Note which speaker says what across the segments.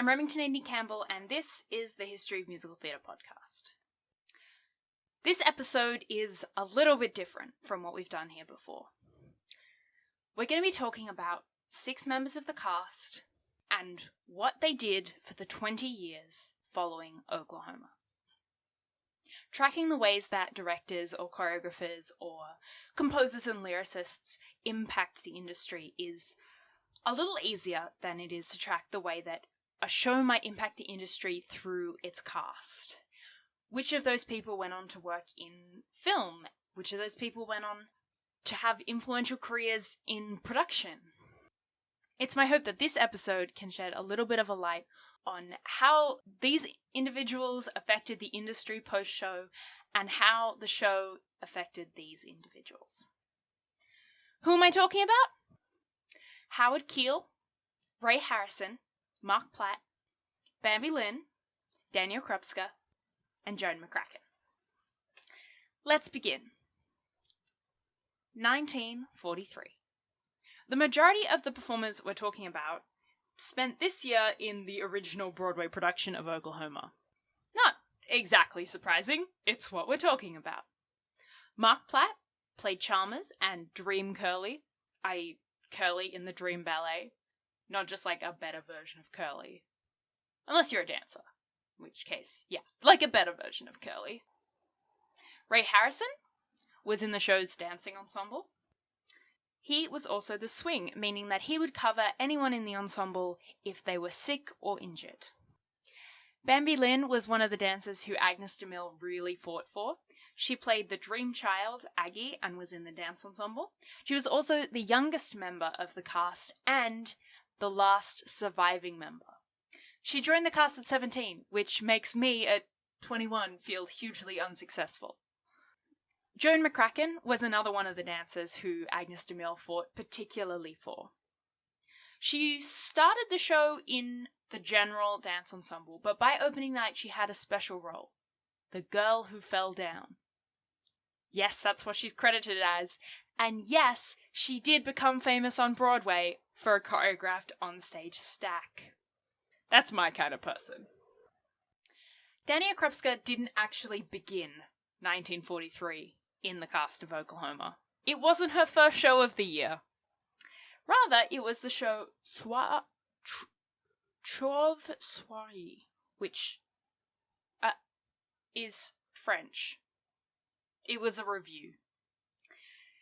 Speaker 1: I'm Remington Andy Campbell, and this is the History of Musical Theatre podcast. This episode is a little bit different from what we've done here before. We're going to be talking about 6 members of the cast and what they did for the 20 years following Oklahoma. Tracking the ways that directors or choreographers or composers and lyricists impact the industry is a little easier than it is to track the way that a show might impact the industry through its cast. Which of those people went on to work in film? Which of those people went on to have influential careers in production? It's my hope that this episode can shed a little bit of a light on how these individuals affected the industry post-show and how the show affected these individuals. Who am I talking about? Howard Keel, Ray Harrison, Mark Platt, Bambi Lynn, Daniel Krupska, and Joan McCracken. Let's begin. 1943. The majority of the performers we're talking about spent this year in the original Broadway production of Oklahoma. Not exactly surprising, it's what we're talking about. Mark Platt played Chalmers and Dream Curly, i.e. Curly in the Dream Ballet, not just like a better version of Curly. Unless you're a dancer, in which case, yeah, like a better version of Curly. Ray Harrison was in the show's dancing ensemble. He was also the swing, meaning that he would cover anyone in the ensemble if they were sick or injured. Bambi Lynn was one of the dancers who Agnes DeMille really fought for. She played the dream child, Aggie, and was in the dance ensemble. She was also the youngest member of the cast and the last surviving member. She joined the cast at 17, which makes me, at 21, feel hugely unsuccessful. Joan McCracken was another one of the dancers who Agnes DeMille fought particularly for. She started the show in the general dance ensemble, but by opening night she had a special role. The girl who fell down. Yes, that's what she's credited as, and yes, she did become famous on Broadway for a choreographed onstage stack. That's my kind of person. Dania Krupska didn't actually begin 1943 in the cast of Oklahoma. It wasn't her first show of the year. Rather, it was the show Chauve Soirée, which is French. It was a revue.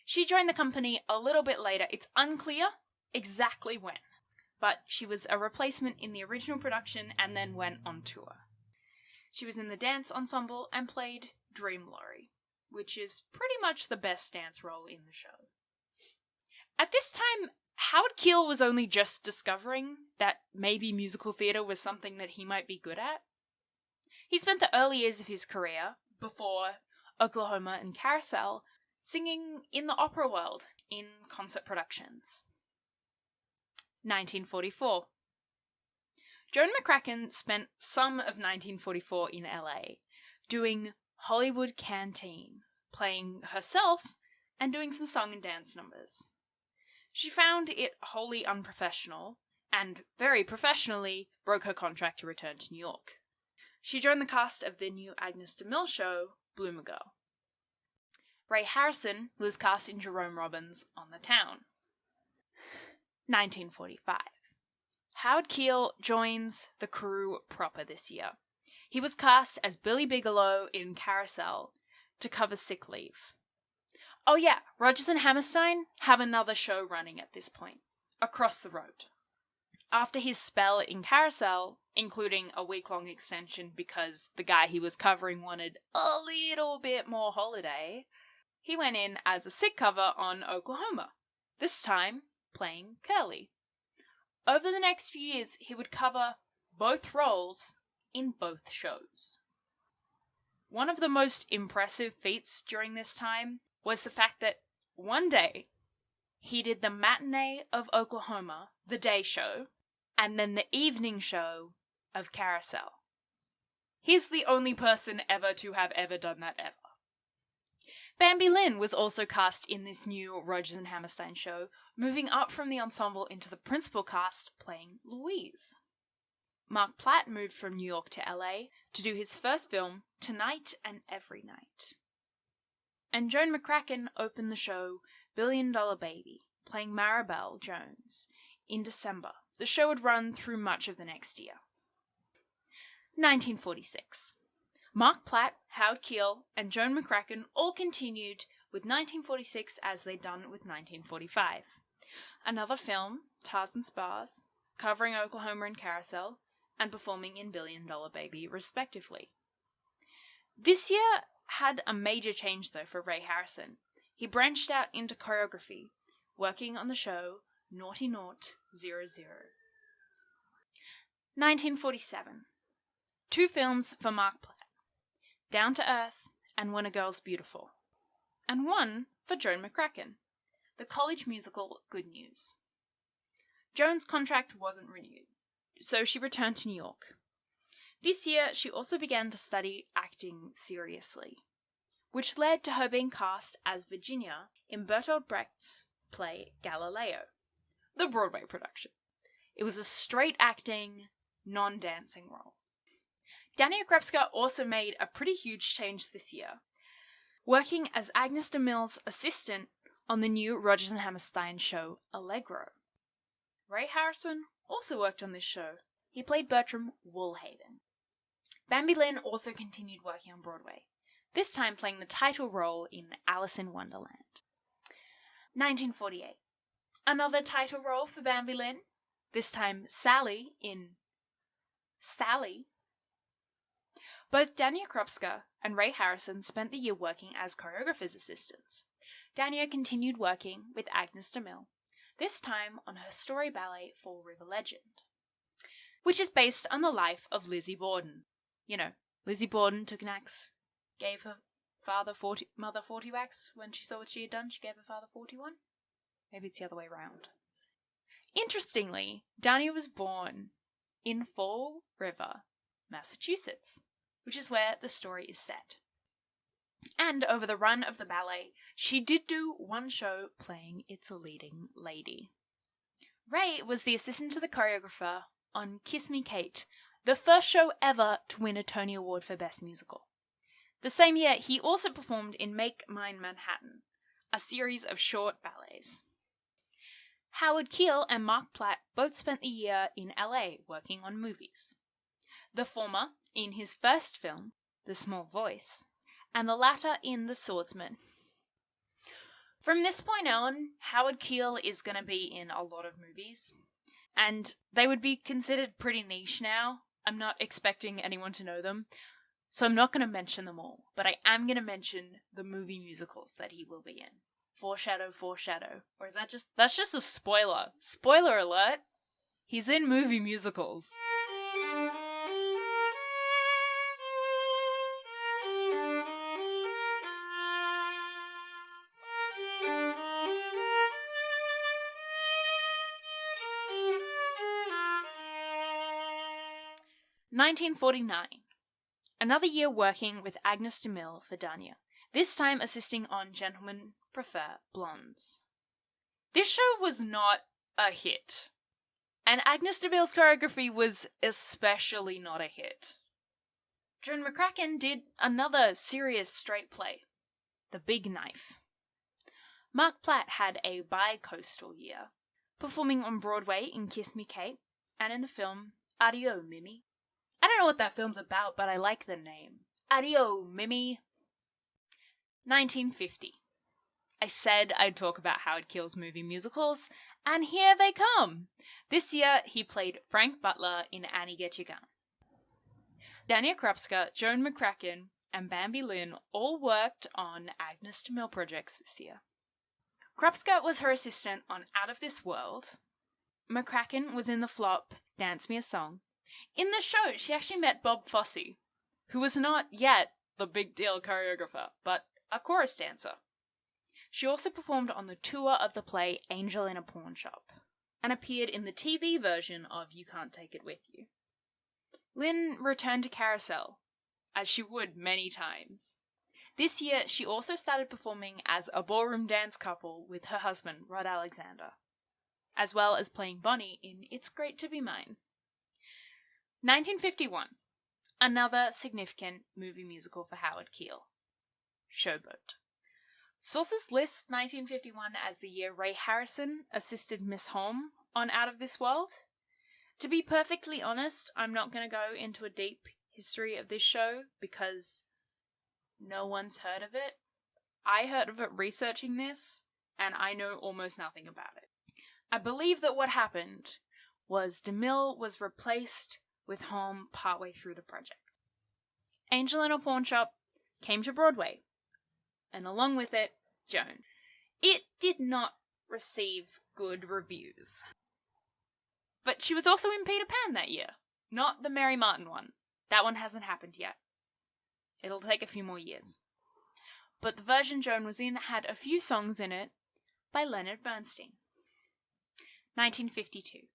Speaker 1: She joined the company a little bit later. It's unclear exactly when, but she was a replacement in the original production and then went on tour. She was in the dance ensemble and played Dream Laurie, which is pretty much the best dance role in the show. At this time, Howard Keel was only just discovering that maybe musical theatre was something that he might be good at. He spent the early years of his career, before Oklahoma and Carousel, singing in the opera world in concert productions. 1944. Joan McCracken spent some of 1944 in LA, doing Hollywood Canteen, playing herself and doing some song and dance numbers. She found it wholly unprofessional, and very professionally broke her contract to return to New York. She joined the cast of the new Agnes DeMille show, Bloomer Girl. Ray Harrison was cast in Jerome Robbins' On the Town. 1945. Howard Keel joins the crew proper this year. He was cast as Billy Bigelow in Carousel to cover sick leave. Oh yeah, Rodgers and Hammerstein have another show running at this point, across the road. After his spell in Carousel, including a week-long extension because the guy he was covering wanted a little bit more holiday, he went in as a sick cover on Oklahoma, this time playing Curly. Over the next few years, he would cover both roles in both shows. One of the most impressive feats during this time was the fact that one day he did the matinee of Oklahoma, the day show, and then the evening show of Carousel. He's the only person ever to have ever done that ever. Bambi Lynn was also cast in this new Rodgers and Hammerstein show, moving up from the ensemble into the principal cast playing Louise. Mark Platt moved from New York to LA to do his first film, Tonight and Every Night. And Joan McCracken opened the show Billion Dollar Baby, playing Maribel Jones, in December. The show would run through much of the next year. 1946. Mark Platt, Howard Keel, and Joan McCracken all continued with 1946 as they'd done with 1945. Another film, Tarzan's Bars, covering Oklahoma and Carousel, and performing in Billion Dollar Baby, respectively. This year had a major change, though, for Ray Harrison. He branched out into choreography, working on the show Naughty Naught 00. 1947. 2 films for Mark Platt, Down to Earth and When a Girl's Beautiful, and 1 for Joan McCracken, the college musical Good News. Joan's contract wasn't renewed, so she returned to New York. This year, she also began to study acting seriously, which led to her being cast as Virginia in Bertolt Brecht's play Galileo, the Broadway production. It was a straight acting, non-dancing role. Dania Krupska also made a pretty huge change this year, working as Agnes de Mille's assistant on the new Rodgers and Hammerstein show Allegro. Ray Harrison also worked on this show. He played Bertram Woolhaven. Bambi Lynn also continued working on Broadway, this time playing the title role in Alice in Wonderland. 1948. Another title role for Bambi Lynn, this time Sally in Sally. Both Dania Krupska and Ray Harrison spent the year working as choreographers' assistants. Dania continued working with Agnes de Mille, this time on her story ballet Fall River Legend, which is based on the life of Lizzie Borden. You know, Lizzie Borden took an axe, gave her mother 40 whacks. When she saw what she had done, she gave her father 41? Maybe it's the other way around. Interestingly, Dania was born in Fall River, Massachusetts, which is where the story is set. And over the run of the ballet, she did do 1 show playing its leading lady. Ray was the assistant to the choreographer on Kiss Me Kate, the first show ever to win a Tony Award for Best Musical. The same year, he also performed in Make Mine Manhattan, a series of short ballets. Howard Keel and Mark Platt both spent the year in LA working on movies. The former in his first film, The Small Voice, and the latter in The Swordsman. From this point on, Howard Keel is going to be in a lot of movies, and they would be considered pretty niche now. I'm not expecting anyone to know them, so I'm not going to mention them all, but I am going to mention the movie musicals that he will be in. Foreshadow, foreshadow. Or is that's just a spoiler. Spoiler alert! He's in movie musicals. (1949). Another year working with Agnes de Mille for Dania, this time assisting on Gentlemen Prefer Blondes. This show was not a hit, and Agnes de Mille's choreography was especially not a hit. Joan McCracken did another serious straight play, The Big Knife. Mark Platt had a bi-coastal year, performing on Broadway in Kiss Me Kate, and in the film Adio, Mimi. I don't know what that film's about, but I like the name. Adio, Mimi. 1950. I said I'd talk about Howard Keel's movie musicals, and here they come. This year, he played Frank Butler in Annie Get Your Gun. Dania Krupska, Joan McCracken, and Bambi Lynn all worked on Agnes de Mille projects this year. Krupska was her assistant on Out of This World. McCracken was in the flop Dance Me a Song. In the show, she actually met Bob Fosse, who was not yet the big deal choreographer, but a chorus dancer. She also performed on the tour of the play Angel in a Pawn Shop, and appeared in the TV version of You Can't Take It With You. Lynn returned to Carousel, as she would many times. This year, she also started performing as a ballroom dance couple with her husband, Rod Alexander, as well as playing Bonnie in It's Great to Be Mine. 1951. Another significant movie musical for Howard Keel. Showboat. Sources list 1951 as the year Ray Harrison assisted Miss Holm on Out of This World. To be perfectly honest, I'm not going to go into a deep history of this show because no one's heard of it. I heard of it researching this, and I know almost nothing about it. I believe that what happened was DeMille was replaced with Holm partway through the project. Angel in a Pawn Shop came to Broadway, and along with it, Joan. It did not receive good reviews. But she was also in Peter Pan that year, not the Mary Martin one. That one hasn't happened yet. It'll take a few more years. But the version Joan was in had a few songs in it by Leonard Bernstein. 1952.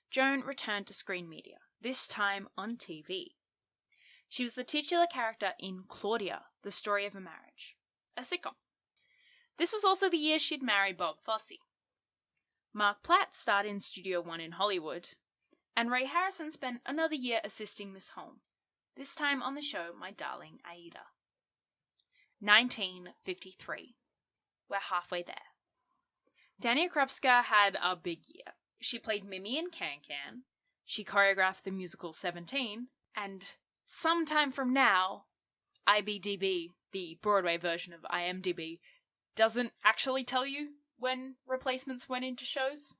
Speaker 1: Joan returned to screen media, this time on TV. She was the titular character in Claudia, The Story of a Marriage, a sitcom. This was also the year she'd married Bob Fosse. Mark Platt starred in Studio One in Hollywood, and Ray Harrison spent another year assisting Miss Holm, this time on the show My Darling Aida. 1953. We're halfway there. Dania Krupska had a big year. She played Mimi in Can-Can, she choreographed the musical 17, and sometime from now, IMDb, the Broadway version of IMDb, doesn't actually tell you when replacements went into shows.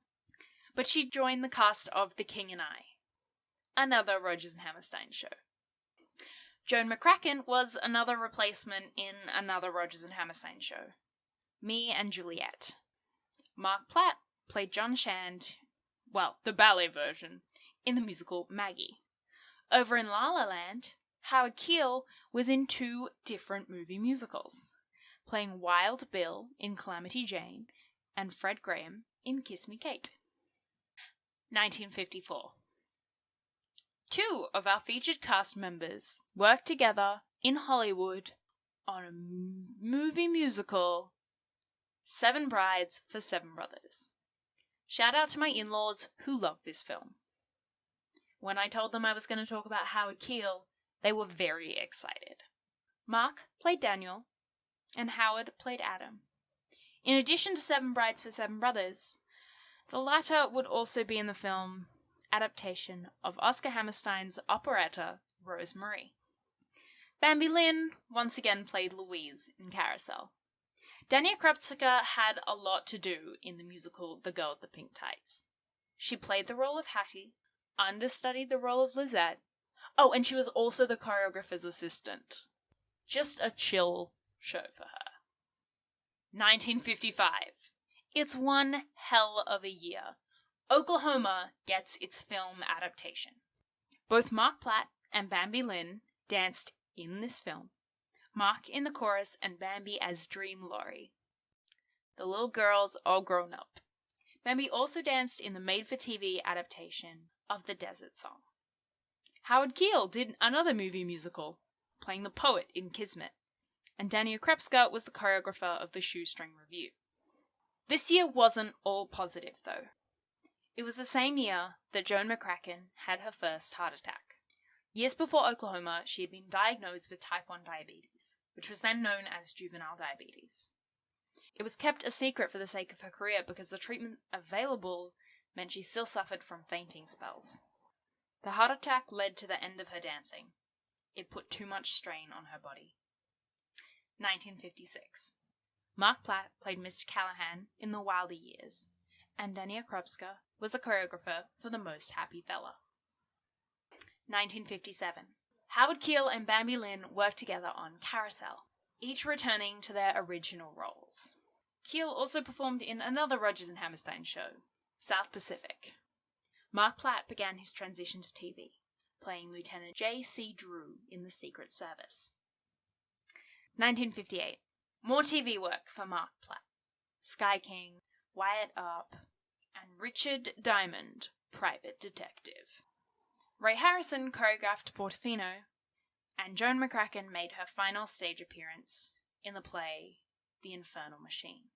Speaker 1: But she joined the cast of The King and I, another Rodgers and Hammerstein show. Joan McCracken was another replacement in another Rodgers and Hammerstein show, Me and Juliet. Mark Platt played John Shand, well, the ballet version, in the musical Maggie. Over in La La Land, Howard Keel was in two different movie musicals, playing Wild Bill in Calamity Jane and Fred Graham in Kiss Me Kate. 1954. Two of our featured cast members worked together in Hollywood on a movie musical, Seven Brides for Seven Brothers. Shout out to my in-laws who love this film. When I told them I was going to talk about Howard Keel, they were very excited. Mark played Daniel, and Howard played Adam. In addition to Seven Brides for Seven Brothers, the latter would also be in the film adaptation of Oscar Hammerstein's operetta Rose-Marie. Bambi Lynn once again played Louise in Carousel. Dania Krupska had a lot to do in the musical The Girl with the Pink Tights. She played the role of Hattie, understudied the role of Lizette. Oh, and she was also the choreographer's assistant. Just a chill show for her. 1955. It's one hell of a year. Oklahoma gets its film adaptation. Both Mark Platt and Bambi Lynn danced in this film. Mark in the chorus and Bambi as Dream Laurie. The little girls all grown up. Bambi also danced in the made-for-TV adaptation of The Desert Song. Howard Keel did another movie musical, playing the poet in Kismet, and Dania Krupska was the choreographer of the Shoestring Revue. This year wasn't all positive, though. It was the same year that Joan McCracken had her first heart attack. Years before Oklahoma, she had been diagnosed with type 1 diabetes, which was then known as juvenile diabetes. It was kept a secret for the sake of her career because the treatment available meant she still suffered from fainting spells. The heart attack led to the end of her dancing. It put too much strain on her body. 1956. Mark Platt played Mr. Callahan in The Wilder Years, and Dania Krupska was the choreographer for The Most Happy Fella. 1957. Howard Keel and Bambi Lynn worked together on Carousel, each returning to their original roles. Keel also performed in another Rodgers and Hammerstein show, South Pacific. Mark Platt began his transition to TV, playing Lieutenant J.C. Drew in The Secret Service. 1958. More TV work for Mark Platt. Sky King, Wyatt Earp, and Richard Diamond, Private Detective. Ray Harrison choreographed Portofino, and Joan McCracken made her final stage appearance in the play The Infernal Machine.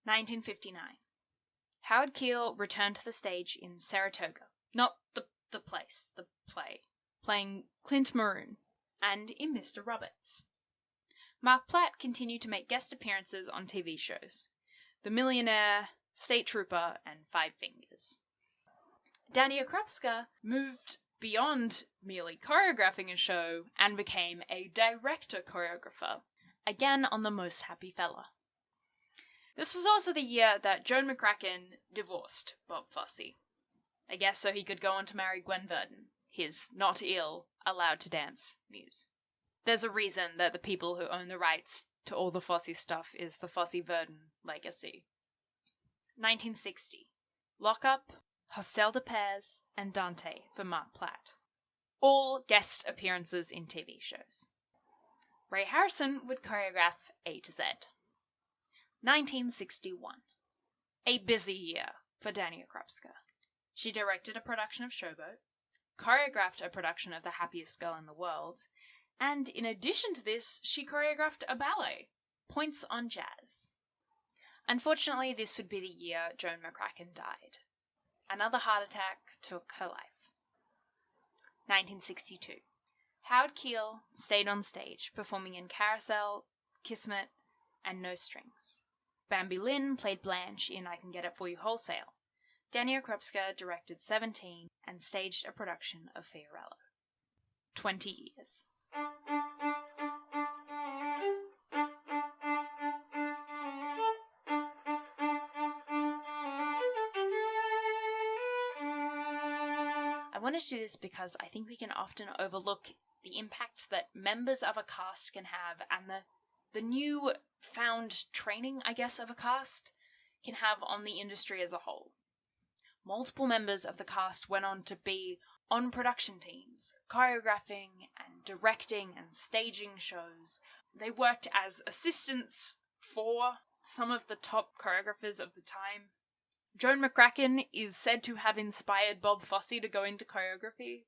Speaker 1: 1959. Howard Keel returned to the stage in Saratoga. Not the the Place, the play, playing Clint Maroon, and in Mr. Roberts. Mark Platt continued to make guest appearances on TV shows: The Millionaire, State Trooper, and Five Fingers. Danny Okrupska moved beyond merely choreographing a show and became a director-choreographer, again on The Most Happy Fella. This was also the year that Joan McCracken divorced Bob Fosse. I guess so he could go on to marry Gwen Verdon, his not ill, allowed to dance muse. There's a reason that the people who own the rights to all the Fosse stuff is the Fosse-Verdon legacy. 1960. Lockup, Hostel de Pairs, and Dante for Mark Platt. All guest appearances in TV shows. Ray Harrison would choreograph A to Z. 1961. A busy year for Danny Okrupska. She directed a production of Showboat, choreographed a production of The Happiest Girl in the World, and in addition to this, she choreographed a ballet, Points on Jazz. Unfortunately, this would be the year Joan McCracken died. Another heart attack took her life. 1962. Howard Keel stayed on stage, performing in Carousel, Kismet, and No Strings. Bambi Lynn played Blanche in I Can Get It For You Wholesale. Danny Okrupska directed 17 and staged a production of Fiorello. 20 years. I wanted to do this because I think we can often overlook the impact that members of a cast can have, and the new found training, I guess, of a cast can have on the industry as a whole. Multiple members of the cast went on to be on production teams, choreographing and directing and staging shows. They worked as assistants for some of the top choreographers of the time. Joan McCracken is said to have inspired Bob Fosse to go into choreography.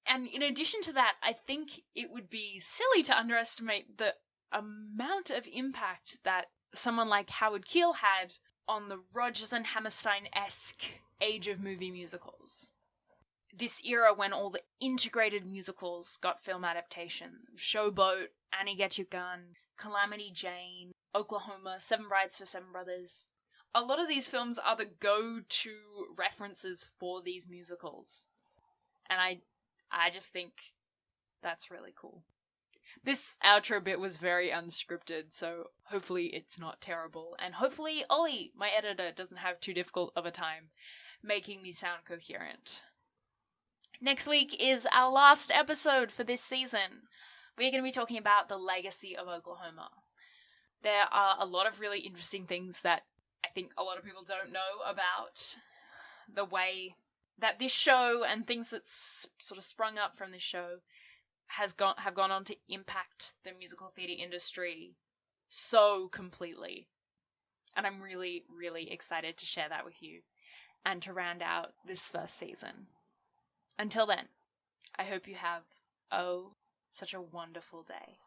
Speaker 1: And in addition to that, I think it would be silly to underestimate the amount of impact that someone like Howard Keel had on the Rodgers and Hammerstein-esque age of movie musicals. This era when all the integrated musicals got film adaptations. Showboat, Annie Get Your Gun, Calamity Jane, Oklahoma, Seven Brides for Seven Brothers. A lot of these films are the go-to references for these musicals. And I just think that's really cool. This outro bit was very unscripted, so hopefully it's not terrible. And hopefully Ollie, my editor, doesn't have too difficult of a time making me sound coherent. Next week is our last episode for this season. We're going to be talking about the legacy of Oklahoma. There are a lot of really interesting things that I think a lot of people don't know about the way that this show and things that's sort of sprung up from this show have gone on to impact the musical theatre industry so completely. And I'm really, really excited to share that with you and to round out this first season. Until then, I hope you have, such a wonderful day.